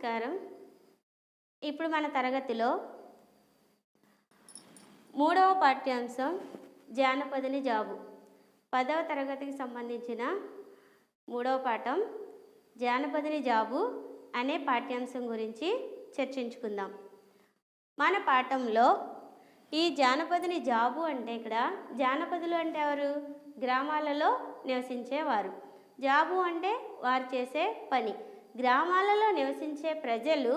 నమస్కారం. ఇప్పుడు మన తరగతిలో మూడవ పాఠ్యాంశం జానపదుని జాబు 10వ తరగతికి సంబంధించిన మూడవ పాఠం జానపదుని జాబు అనే పాఠ్యాంశం గురించి చర్చించుకుందాం. మన పాఠంలో ఈ జానపదుని జాబు అంటే ఇక్కడ జానపదులు అంటే ఎవరు? గ్రామాలలో నివసించేవారు. జాబు అంటే వారు చేసే పని. గ్రామాలలో నివసించే ప్రజలు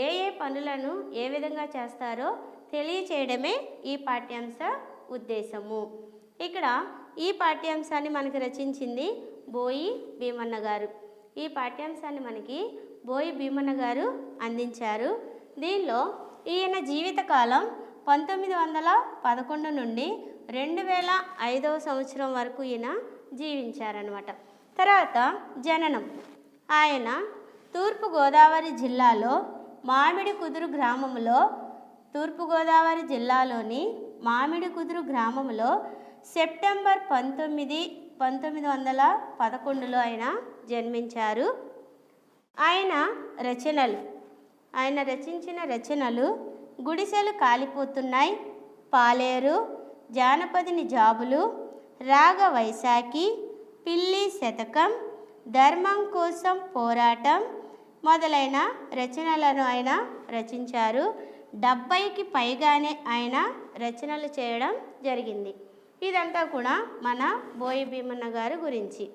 ఏ పనులను ఏ విధంగా చేస్తారో తెలియచేయడమే ఈ పాఠ్యాంశ ఉద్దేశము. ఇక్కడ ఈ పాఠ్యాంశాన్ని మనకు రచించింది బోయి భీమన్న గారు. ఈ పాఠ్యాంశాన్ని మనకి బోయి భీమన్న గారు అందించారు. దీనిలో ఈయన జీవితకాలం 1911 నుండి 2005వ సంవత్సరం వరకు ఈయన జీవించారనమాట. తర్వాత జననం. ఆయన తూర్పుగోదావరి జిల్లాలో మామిడికుదురు గ్రామంలో తూర్పుగోదావరి జిల్లాలోని మామిడికుదురు గ్రామంలో సెప్టెంబర్ 19, 1911లో ఆయన జన్మించారు. ఆయన రచించిన రచనలు గుడిసెలు కాలిపోతున్నాయి, పాలేరు, జానపదుని జాబులు, రాగ వైశాఖి, పిల్లి శతకం, ధర్మం కోసం పోరాటం మొదలైన రచనలను ఆయన రచించారు. 70కి పైగానే ఆయన రచనలు చేయడం జరిగింది. ఇదంతా కూడా మన బోయి భీమన్న గారి గురించి.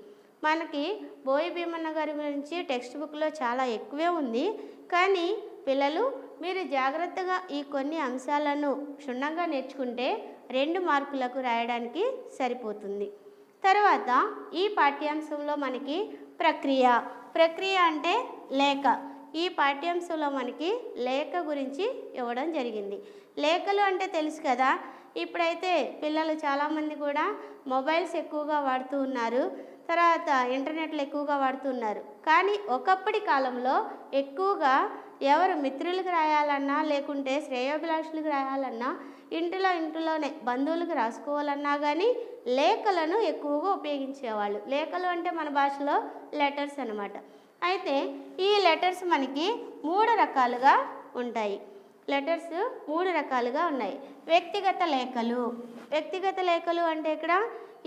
మనకి బోయి భీమన్న గారి గురించి టెక్స్ట్ బుక్లో చాలా ఎక్కువే ఉంది. కానీ పిల్లలు మీరు జాగ్రత్తగా ఈ కొన్ని అంశాలను క్షుణ్ణంగా నేర్చుకుంటే 2 మార్కులకు రాయడానికి సరిపోతుంది. తర్వాత ఈ పాఠ్యాంశంలో మనకి ప్రక్రియ అంటే లేఖ. ఈ పాఠ్యాంశంలో మనకి లేఖ గురించి ఇవ్వడం జరిగింది. లేఖలు అంటే తెలుసు కదా. ఇప్పుడైతే పిల్లలు చాలామంది కూడా మొబైల్స్ ఎక్కువగా వాడుతూ ఉన్నారు, తర్వాత ఇంటర్నెట్లు ఎక్కువగా వాడుతున్నారు. కానీ ఒకప్పటి కాలంలో ఎక్కువగా ఎవరు మిత్రులకు రాయాలన్నా లేకుంటే శ్రేయోభిలాషులకు రాయాలన్నా ఇంటిలోనే బంధువులకు రాసుకోవాలన్నా కానీ లేఖలను ఎక్కువగా ఉపయోగించేవాళ్ళు. లేఖలు అంటే మన భాషలో లెటర్స్ అన్నమాట. అయితే ఈ లెటర్స్ మనకి 3 రకాలుగా ఉంటాయి. లెటర్స్ 3 రకాలుగా ఉన్నాయి. వ్యక్తిగత లేఖలు అంటే ఇక్కడ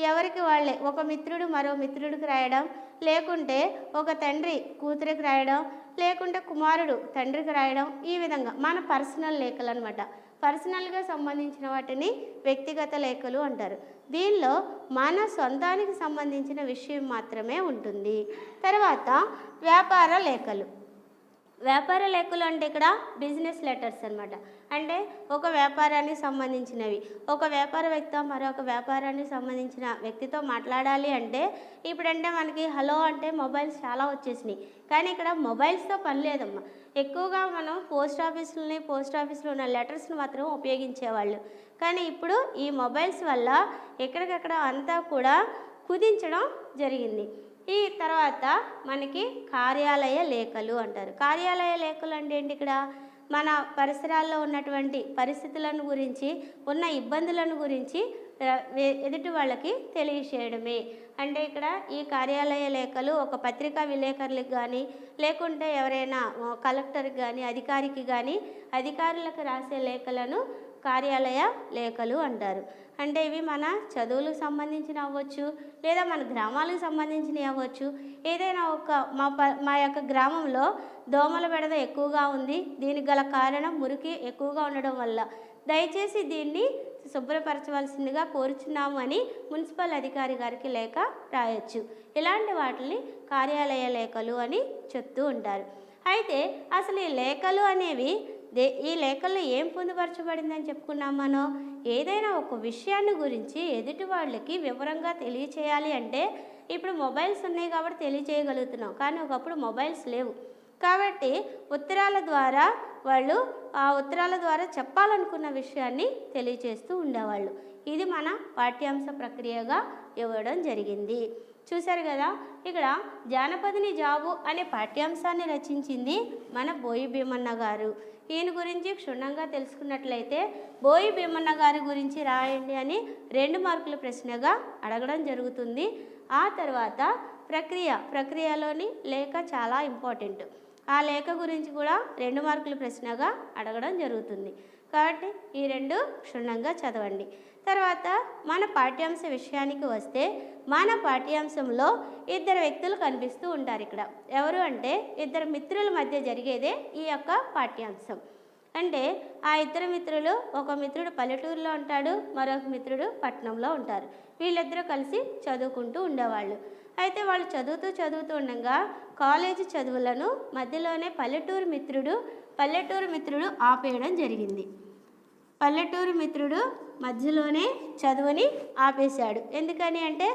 ఎవరికి వాళ్ళే, ఒక మిత్రుడు మరో మిత్రుడికి రాయడం, లేకుంటే ఒక తండ్రి కూతురికి రాయడం, లేకుంటే కుమారుడు తండ్రికి రాయడం, ఈ విధంగా మన పర్సనల్ లేఖలు అనమాట. పర్సనల్గా సంబంధించిన వాటిని వ్యక్తిగత లేఖలు అంటారు. దీనిలో మన సొంతానికి సంబంధించిన విషయం మాత్రమే ఉంటుంది. తర్వాత వ్యాపార లేఖలు అంటే ఇక్కడ బిజినెస్ లెటర్స్ అనమాట. అంటే ఒక వ్యాపారానికి సంబంధించినవి. ఒక వ్యాపార వ్యక్తి మరొక వ్యాపారానికి సంబంధించిన వ్యక్తితో మాట్లాడాలి అంటే ఇప్పుడంటే మనకి హలో అంటే మొబైల్స్ చాలా వచ్చేసినాయి. కానీ ఇక్కడ మొబైల్స్తో పని లేదమ్మా. ఎక్కువగా మనం పోస్ట్ ఆఫీసులో ఉన్న లెటర్స్ని మాత్రం ఉపయోగించేవాళ్ళు. కానీ ఇప్పుడు ఈ మొబైల్స్ వల్ల ఎక్కడికక్కడ అంతా కూడా కుదించడం జరిగింది. ఈ తర్వాత మనకి కార్యాలయ లేఖలు అంటారు. కార్యాలయ లేఖలు అంటే ఏంటి? ఇక్కడ మన పరిసరాల్లో ఉన్నటువంటి పరిస్థితులను గురించి, ఉన్న ఇబ్బందులను గురించి ఎదుటి వాళ్ళకి తెలియచేయడమే. అంటే ఇక్కడ ఈ కార్యాలయ లేఖలు ఒక పత్రికా విలేకరులకు కానీ, లేకుంటే ఎవరైనా కలెక్టర్కి కానీ, అధికారికి కానీ, అధికారులకు రాసే లేఖలను కార్యాలయ లేఖలు అంటారు. అంటే ఇవి మన చదువులకు సంబంధించిన అవ్వచ్చు, లేదా మన గ్రామాలకు సంబంధించినవి అవ్వచ్చు. ఏదైనా మా యొక్క గ్రామంలో దోమల బెడద ఎక్కువగా ఉంది, దీనికి గల కారణం మురికి ఎక్కువగా ఉండడం వల్ల దయచేసి దీన్ని శుభ్రపరచవలసిందిగా కోరుచున్నాము అని మున్సిపల్ అధికారి గారికి లేఖ రాయొచ్చు. ఇలాంటి వాటిని కార్యాలయ లేఖలు అని చెప్తూ ఉంటారు. అయితే అసలు ఈ లేఖలు అనేవి ఈ లేఖల్లో ఏం పొందుపరచబడిందని చెప్పుకున్నాం మనం. ఏదైనా ఒక విషయాన్ని గురించి ఎదుటి వాళ్ళకి వివరంగా తెలియచేయాలి అంటే ఇప్పుడు మొబైల్స్ ఉన్నాయి కాబట్టి తెలియచేయగలుగుతున్నాం. కానీ ఒకప్పుడు మొబైల్స్ లేవు కాబట్టి ఉత్తరాల ద్వారా వాళ్ళు ఆ ఉత్తరాల ద్వారా చెప్పాలనుకున్న విషయాన్ని తెలియచేస్తూ ఉండేవాళ్ళు. ఇది మన పాఠ్యాంశ ప్రక్రియగా ఇవ్వడం జరిగింది. చూశారు కదా. ఇక్కడ జానపదుని జాబు అనే పాఠ్యాంశాన్ని రచించింది మన బోయి భీమన్న గారు. ఈయన గురించి క్షుణ్ణంగా తెలుసుకున్నట్లయితే బోయి భీమన్న గారి గురించి రాయండి అని 2 మార్కుల ప్రశ్నగా అడగడం జరుగుతుంది. ఆ తర్వాత ప్రక్రియలోని లేఖ చాలా ఇంపార్టెంట్. ఆ లేఖ గురించి కూడా 2 మార్కుల ప్రశ్నగా అడగడం జరుగుతుంది. కాబట్టి ఈ 2 క్షుణ్ణంగా చదవండి. తర్వాత మన పాఠ్యాంశ విషయానికి వస్తే మన పాఠ్యాంశంలో 2 వ్యక్తులు కనిపిస్తూ ఉంటారు ఇక్కడ. ఎవరు అంటే 2 మిత్రుల మధ్య జరిగేదే ఈ యొక్క పాఠ్యాంశం. అంటే ఆ 2 మిత్రులు, ఒక మిత్రుడు పల్లెటూరులో ఉంటాడు, మరొక మిత్రుడు పట్టణంలో ఉంటారు. వీళ్ళిద్దరూ కలిసి చదువుకుంటూ ఉండేవాళ్ళు. అయితే వాళ్ళు చదువుతూ ఉండగా కాలేజీ చదువులను మధ్యలోనే పల్లెటూరు మిత్రుడు ఆపేయడం జరిగింది. పల్లెటూరు మిత్రుడు మధ్యలోనే చదువుని ఆపేశాడు. ఎందుకని అంటే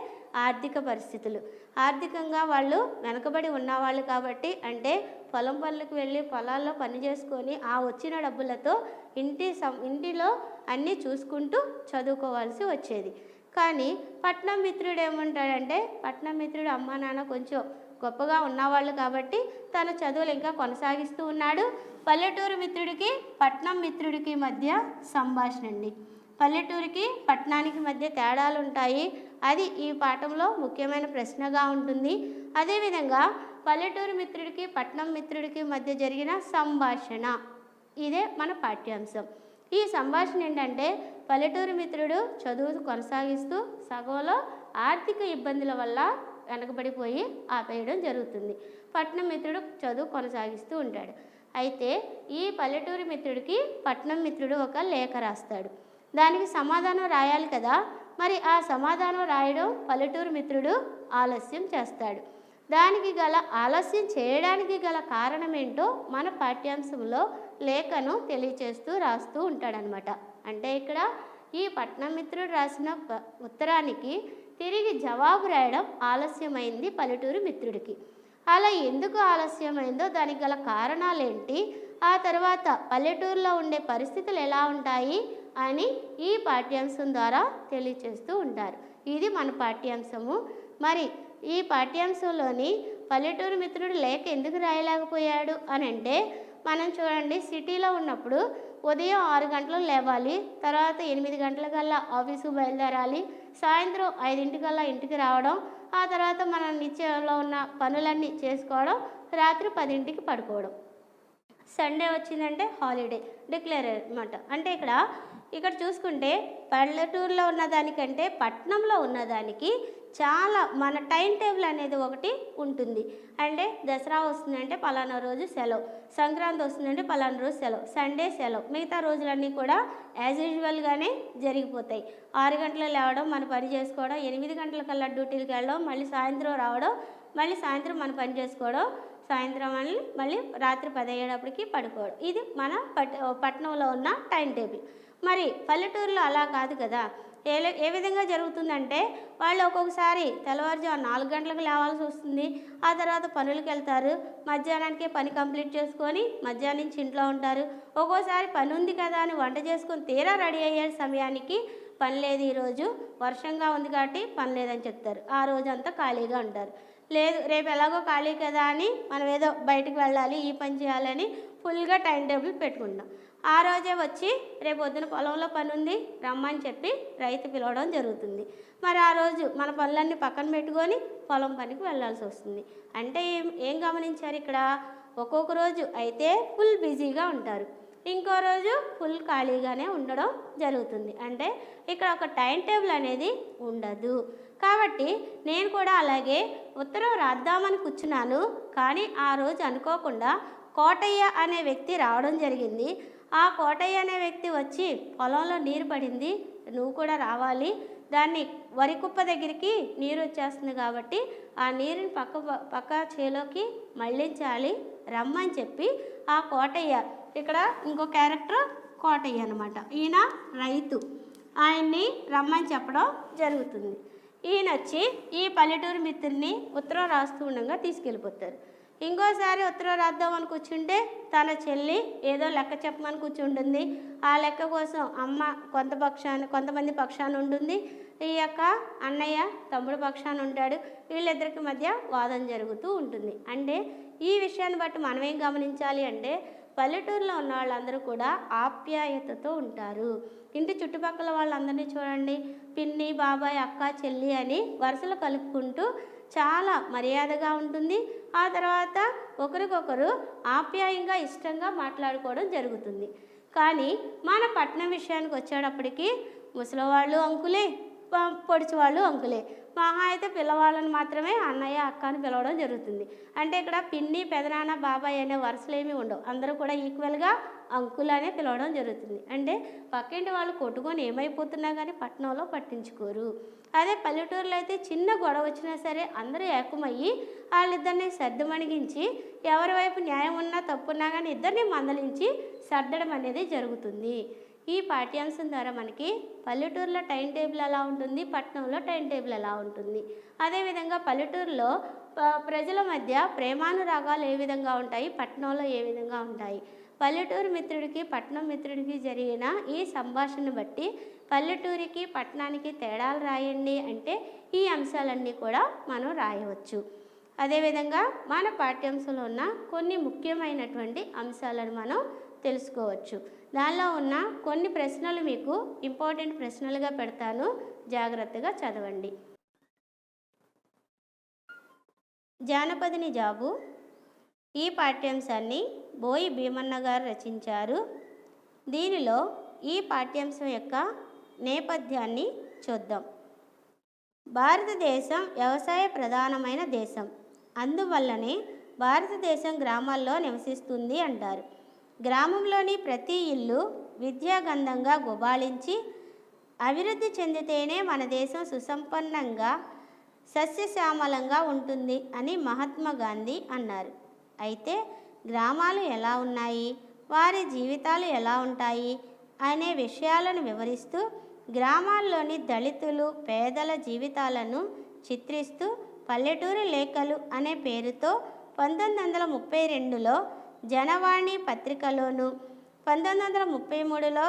ఆర్థిక పరిస్థితులు. ఆర్థికంగా వాళ్ళు వెనకబడి ఉన్నవాళ్ళు కాబట్టి, అంటే పొలం పనులకు వెళ్ళి పొలాల్లో పని చేసుకొని ఆ వచ్చిన డబ్బులతో ఇంటిలో అన్నీ చూసుకుంటూ చదువుకోవాల్సి వచ్చేది. కానీ పట్నం మిత్రుడు ఏమంటాడంటే, పట్నం మిత్రుడు అమ్మా నాన్న కొంచెం గొప్పగా ఉన్నవాళ్ళు కాబట్టి తన చదువులు ఇంకా కొనసాగిస్తూ ఉన్నాడు. పల్లెటూరు మిత్రుడికి పట్నం మిత్రుడికి మధ్య సంభాషణ అండి. పల్లెటూరికి పట్టణానికి మధ్య తేడాలు ఉంటాయి. అది ఈ పాఠంలో ముఖ్యమైన ప్రశ్నగా ఉంటుంది. అదేవిధంగా పల్లెటూరు మిత్రుడికి పట్నం మిత్రుడికి మధ్య జరిగిన సంభాషణ, ఇదే మన పాఠ్యాంశం. ఈ సంభాషణ ఏంటంటే, పల్లెటూరు మిత్రుడు చదువు కొనసాగిస్తూ సగంలో ఆర్థిక ఇబ్బందుల వల్ల వెనకబడిపోయి ఆపేయడం జరుగుతుంది. పట్నం మిత్రుడు చదువు కొనసాగిస్తూ ఉంటాడు. అయితే ఈ పల్లెటూరు మిత్రుడికి పట్నం మిత్రుడు ఒక లేఖ రాస్తాడు. దానికి సమాధానం రాయాలి కదా. మరి ఆ సమాధానం రాయడం పల్లెటూరు మిత్రుడు ఆలస్యం చేస్తాడు. ఆలస్యం చేయడానికి గల కారణం ఏంటో మన పాఠ్యాంశంలో లేఖను తెలియచేస్తూ రాస్తూ ఉంటాడనమాట. అంటే ఇక్కడ ఈ పట్నం మిత్రుడు రాసిన ఉత్తరానికి తిరిగి జవాబు రాయడం ఆలస్యమైంది పల్లెటూరు మిత్రుడికి. అలా ఎందుకు ఆలస్యమైందో, దానికి గల కారణాలేంటి, ఆ తర్వాత పల్లెటూరులో ఉండే పరిస్థితులు ఎలా ఉంటాయి అని ఈ పాఠ్యాంశం ద్వారా తెలియచేస్తూ ఉంటారు. ఇది మన పాఠ్యాంశము. మరి ఈ పాఠ్యాంశంలోని పల్లెటూరు మిత్రుడు లేఖ ఎందుకు రాయలేకపోయాడు అని అంటే, మనం చూడండి, సిటీలో ఉన్నప్పుడు ఉదయం 6 గంటలకు లేవాలి, తర్వాత 8 గంటలకల్లా ఆఫీసుకు బయలుదేరాలి, సాయంత్రం 5 ఇంటికి రావడం, ఆ తర్వాత మన నిత్యంలో ఉన్న పనులన్నీ చేసుకోవడం, రాత్రి 10కి పడుకోవడం. సండే వచ్చిందంటే హాలిడే డిక్లేర్ అనమాట. అంటే ఇక్కడ చూసుకుంటే పల్లెటూరులో ఉన్నదానికంటే పట్టణంలో ఉన్నదానికి చాలా మన టైం టేబుల్ అనేది ఒకటి ఉంటుంది. అంటే దసరా వస్తుందంటే పలానా రోజు సెలవు, సంక్రాంతి వస్తుందంటే పలానా రోజు సెలవు, సండే సెలవు, మిగతా రోజులన్నీ కూడా యాజ్ యూజువల్గానే జరిగిపోతాయి. 6 గంటలకు లేవడం, మన పని చేసుకోవడం, 8 గంటలకల్లా డ్యూటీలకు వెళ్ళడం, మళ్ళీ సాయంత్రం రావడం, మళ్ళీ సాయంత్రం మన పని చేసుకోవడం, సాయంత్రం మళ్ళీ రాత్రి 10 అయ్యేటప్పటికి పడుకోవడం. ఇది మన పట్టణంలో ఉన్న టైం టేబుల్. మరి పల్లెటూరులో అలా కాదు కదా. ఏ విధంగా జరుగుతుందంటే, వాళ్ళు ఒక్కొక్కసారి తెల్లవారుజాము 4 గంటలకు లేవాల్సి వస్తుంది. ఆ తర్వాత పనులకు వెళ్తారు, మధ్యాహ్నానికే పని కంప్లీట్ చేసుకొని మధ్యాహ్నం నుంచి ఇంట్లో ఉంటారు. ఒక్కోసారి పని ఉంది కదా అని వంట చేసుకొని తీరా రెడీ అయ్యే సమయానికి పని లేదు, ఈరోజు వర్షంగా ఉంది కాబట్టి పని లేదని చెప్తారు. ఆ రోజంతా ఖాళీగా ఉంటారు. లేదు, రేపు ఎలాగో ఖాళీ కదా అని మనం ఏదో బయటకు వెళ్ళాలి, ఈ పని చేయాలని ఫుల్గా టైం టేబుల్ పెట్టుకుంటాం. ఆ రోజే వచ్చి రేపు పొద్దున పొలంలో పని ఉంది రమ్మని చెప్పి రైతు పిలవడం జరుగుతుంది. మరి ఆ రోజు మన పనులన్నీ పక్కన పెట్టుకొని పొలం పనికి వెళ్ళాల్సి వస్తుంది. అంటే ఏం గమనించారు ఇక్కడ, ఒక్కొక్క రోజు అయితే ఫుల్ బిజీగా ఉంటారు, ఇంకో రోజు ఫుల్ ఖాళీగానే ఉండడం జరుగుతుంది. అంటే ఇక్కడ ఒక టైం టేబుల్ అనేది ఉండదు. కాబట్టి నేను కూడా అలాగే ఉత్తరం రాద్దామని కూర్చున్నాను, కానీ ఆ రోజు అనుకోకుండా కోటయ్య అనే వ్యక్తి రావడం జరిగింది. ఆ కోటయ్య అనే వ్యక్తి వచ్చి పొలంలో నీరు పడింది, నువ్వు కూడా రావాలి, దాన్ని వరి కుప్ప దగ్గరికి నీరు వచ్చేస్తుంది కాబట్టి ఆ నీరుని పక్క చేలోకి మళ్ళించాలి, రమ్మని చెప్పి ఆ కోటయ్య, ఇక్కడ ఇంకో క్యారెక్టర్ కోటయ్య అనమాట, ఈయన రైతు, ఆయన్ని రమ్మని చెప్పడం జరుగుతుంది. ఈయన వచ్చి ఈ పల్లెటూరు మిత్రుల్ని ఉత్తరం రాస్తూ ఉండగా తీసుకెళ్ళిపోతారు. ఇంకోసారి ఉత్తరం రాద్దామని కూర్చుంటే తన చెల్లి ఏదో లెక్క చెప్పమని కూర్చుంటుంది. ఆ లెక్క కోసం అమ్మ కొంతమంది పక్షాన ఉంటుంది, ఈ యొక్క అన్నయ్య తమ్ముడు పక్షాన ఉంటాడు. వీళ్ళిద్దరికి మధ్య వాదన జరుగుతూ ఉంటుంది. అంటే ఈ విషయాన్ని బట్టి మనం ఏం గమనించాలి అంటే, పల్లెటూరులో ఉన్న వాళ్ళందరూ కూడా ఆప్యాయతతో ఉంటారు. ఇంటి చుట్టుపక్కల వాళ్ళందరినీ చూడండి, పిన్ని, బాబాయ్, అక్క, చెల్లి అని వరుసలు కలుపుకుంటూ చాలా మర్యాదగా ఉంటుంది. ఆ తర్వాత ఒకరికొకరు ఆప్యాయంగా ఇష్టంగా మాట్లాడుకోవడం జరుగుతుంది. కానీ మన పట్టణం విషయానికి వచ్చేటప్పటికి ముసలివాళ్ళు అంకులే, పొడిచి వాళ్ళు అంకులే. మహా అయితే పిల్లవాళ్ళని మాత్రమే అన్నయ్య అక్క అని పిలవడం జరుగుతుంది. అంటే ఇక్కడ పిన్ని పెదనాన్న బాబాయ్ అనే వరుసలు ఏమీ ఉండవు. అందరూ కూడా ఈక్వల్గా అంకుల్ అనే పిలవడం జరుగుతుంది. అంటే పక్కింటి వాళ్ళు కొట్టుకొని ఏమైపోతున్నా కానీ పట్టణంలో పట్టించుకోరు. అదే పల్లెటూరులో అయితే చిన్న గొడవ వచ్చినా సరే అందరూ ఏకమయ్యి వాళ్ళిద్దరిని సర్దుమణిగించి ఎవరి వైపు న్యాయం ఉన్నా తప్పున్నా కానీ ఇద్దరిని మందలించి సర్దడం అనేది జరుగుతుంది. ఈ పాఠ్యాంశం ద్వారా మనకి పల్లెటూరులో టైం టేబుల్ ఎలా ఉంటుంది, పట్టణంలో టైం టేబుల్ ఎలా ఉంటుంది, అదేవిధంగా పల్లెటూరులో ప్రజల మధ్య ప్రేమానురాగాలు ఏ విధంగా ఉంటాయి, పట్టణంలో ఏ విధంగా ఉంటాయి, పల్లెటూరు మిత్రుడికి పట్టణం మిత్రుడికి జరిగిన ఈ సంభాషణ బట్టి పల్లెటూరికి పట్టణానికి తేడాలు రాయండి అంటే ఈ అంశాలన్నీ కూడా మనం రాయవచ్చు. అదేవిధంగా మన పాఠ్యాంశంలో ఉన్న కొన్ని ముఖ్యమైనటువంటి అంశాలను మనం తెలుసుకోవచ్చు. దానిలో ఉన్న కొన్ని ప్రశ్నలు మీకు ఇంపార్టెంట్ ప్రశ్నలుగా పెడతాను, జాగ్రత్తగా చదవండి. జానపదుని జాబు ఈ పాఠ్యాంశాన్ని బోయి భీమన్న గారు రచించారు. దీనిలో ఈ పాఠ్యాంశం యొక్క నేపథ్యాన్ని చూద్దాం. భారతదేశం వ్యవసాయ ప్రధానమైన దేశం, అందువల్లనే భారతదేశం గ్రామాల్లో నివసిస్తుంది అంటారు. గ్రామంలోని ప్రతి ఇల్లు విద్యాగంధంగా గుబాళించి అభివృద్ధి చెందితేనే మన దేశం సుసంపన్నంగా సస్యశ్యామలంగా ఉంటుంది అని మహాత్మా గాంధీ అన్నారు. అయితే గ్రామాలు ఎలా ఉన్నాయి, వారి జీవితాలు ఎలా ఉంటాయి అనే విషయాలను వివరిస్తూ గ్రామాల్లోని దళితులు పేదల జీవితాలను చిత్రిస్తూ పల్లెటూరు లేఖలు అనే పేరుతో 1932లో జనవాణి పత్రికలోను, 1933లో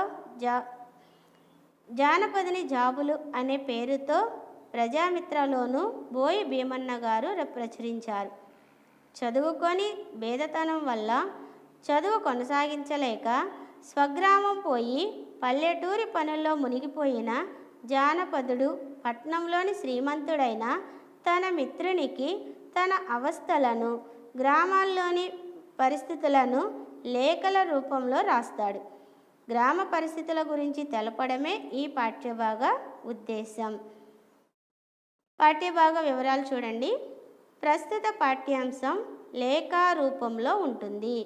జానపదుని జాబులు అనే పేరుతో ప్రజామిత్రలోను బోయి భీమన్న గారు ప్రచురించారు. చదువుకొని బేదతనం వల్ల చదువు కొనసాగించలేక స్వగ్రామం పోయి పల్లెటూరి పనుల్లో మునిగిపోయిన జానపదుడు పట్నంలోని శ్రీమంతుడైన తన మిత్రునికి తన అవస్థలను, గ్రామాల్లోని పరిస్థితులను లేఖల రూపంలో రాస్తాడు. గ్రామ పరిస్థితుల గురించి తెలపడమే ఈ పాఠ్యభాగ ఉద్దేశం. పాఠ్యభాగ వివరాలు చూడండి. ప్రస్తుత పాఠ్యాంశం లేఖా రూపంలో ఉంటుంది.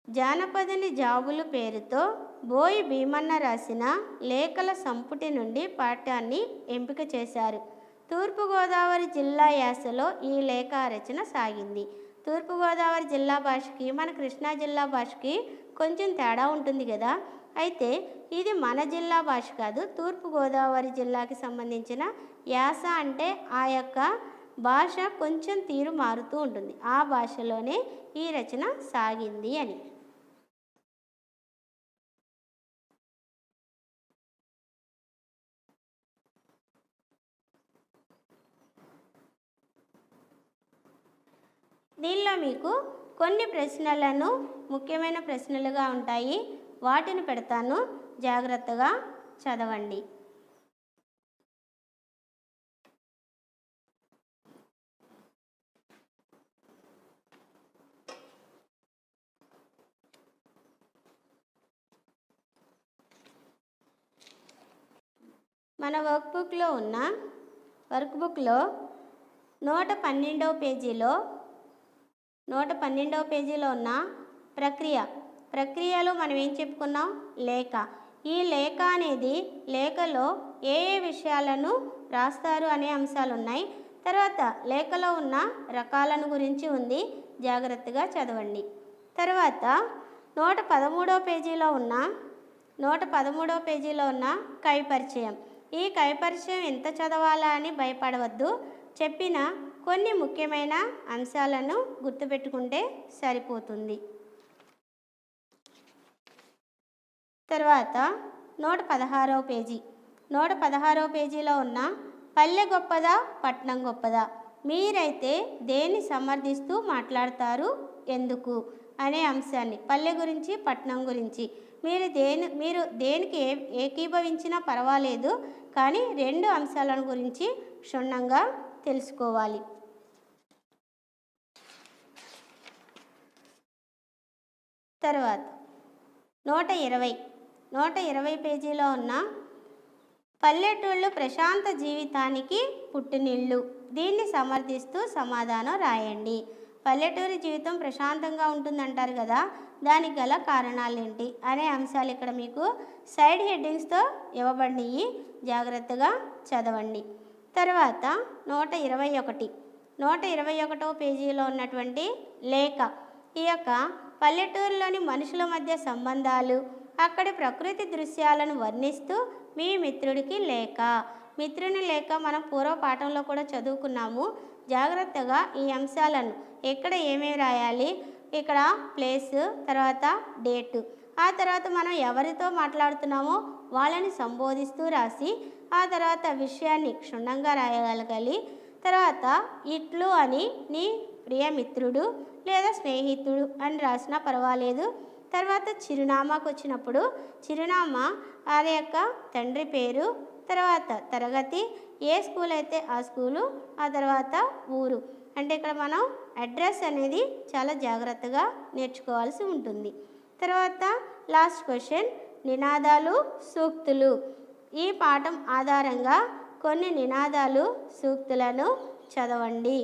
జానపదుని జాబులు పేరుతో బోయి భీమన్న రాసిన లేఖల సంపుటి నుండి పాఠాన్ని ఎంపిక చేశారు. తూర్పుగోదావరి జిల్లా యాసలో ఈ లేఖా రచన సాగింది. తూర్పుగోదావరి జిల్లా భాషకి మన కృష్ణా జిల్లా భాషకి కొంచెం తేడా ఉంటుంది కదా. అయితే ఇది మన జిల్లా భాష కాదు, తూర్పుగోదావరి జిల్లాకి సంబంధించిన యాస. అంటే ఆ యొక్క భాష కొంచెం తీరు మారుతూ ఉంటుంది. ఆ భాషలోనే ఈ రచన సాగింది అని. దీనిలో మీకు కొన్ని ప్రశ్నలను ముఖ్యమైన ప్రశ్నలుగా ఉంటాయి, వాటిని పెడతాను, జాగ్రత్తగా చదవండి. మన వర్క్ బుక్లో 112వ పేజీలో ఉన్న ప్రక్రియలో మనం ఏం చెప్పుకున్నాం? లేఖ. ఈ లేఖ అనేది లేఖలో ఏ విషయాలను రాస్తారు అనే అంశాలు ఉన్నాయి. తర్వాత లేఖలో ఉన్న రకాలను గురించి ఉంది, జాగ్రత్తగా చదవండి. తర్వాత 113వ పేజీలో ఉన్న కవిపరిచయం. ఈ కవిపరిచయం ఎంత చదవాలా అని భయపడవద్దు. చెప్పిన కొన్ని ముఖ్యమైన అంశాలను గుర్తుపెట్టుకుంటే సరిపోతుంది. తర్వాత 116వ పేజీలో ఉన్న పల్లె గొప్పదా పట్నం గొప్పదా, మీరైతే దేన్ని సమర్థిస్తూ మాట్లాడతారు, ఎందుకు అనే అంశాన్ని, పల్లె గురించి పట్నం గురించి మీరు దేనికి ఏకీభవించినా పర్వాలేదు, కానీ రెండు అంశాలను గురించి క్షుణ్ణంగా తెలుసుకోవాలి. తర్వాత 120 పేజీలో ఉన్న పల్లెటూళ్ళు ప్రశాంత జీవితానికి పుట్టినిల్లు, దీన్ని సమర్థిస్తూ సమాధానం రాయండి. పల్లెటూరి జీవితం ప్రశాంతంగా ఉంటుందంటారు కదా, దానికి గల కారణాలేంటి అనే అంశాలు ఇక్కడ మీకు సైడ్ హెడ్డింగ్స్తో ఇవ్వబడినవి, జాగ్రత్తగా చదవండి. తర్వాత 121 పేజీలో ఉన్నటువంటి లేఖ, ఈ యొక్క పల్లెటూరులోని మనుషుల మధ్య సంబంధాలు, అక్కడి ప్రకృతి దృశ్యాలను వర్ణిస్తూ మీ మిత్రుడికి లేఖ. మిత్రుని లేఖ మనం పూర్వ పాఠంలో కూడా చదువుకున్నాము. జాగ్రత్తగా ఈ అంశాలను ఎక్కడ ఏమేమి రాయాలి, ఇక్కడ ప్లేసు, తర్వాత డేటు, ఆ తర్వాత మనం ఎవరితో మాట్లాడుతున్నామో వాళ్ళని సంబోధిస్తూ రాసి ఆ తర్వాత విషయాన్ని క్షుణ్ణంగా రాయగలగాలి. తర్వాత ఇట్లు అని నీ ప్రియమిత్రుడు లేదా స్నేహితుడు అని రాసినా పర్వాలేదు. తర్వాత చిరునామాకు వచ్చినప్పుడు చిరునామా వారి యొక్క తండ్రి పేరు, తర్వాత తరగతి, ఏ స్కూల్ అయితే ఆ స్కూలు, ఆ తర్వాత ఊరు. అంటే ఇక్కడ మనం అడ్రస్ అనేది చాలా జాగ్రత్తగా నేర్చుకోవాల్సి ఉంటుంది. తర్వాత లాస్ట్ క్వశ్చన్, నినాదాలు సూక్తులు. ఈ పాఠం ఆధారంగా కొన్ని నినాదాలు సూక్తులను చదవండి.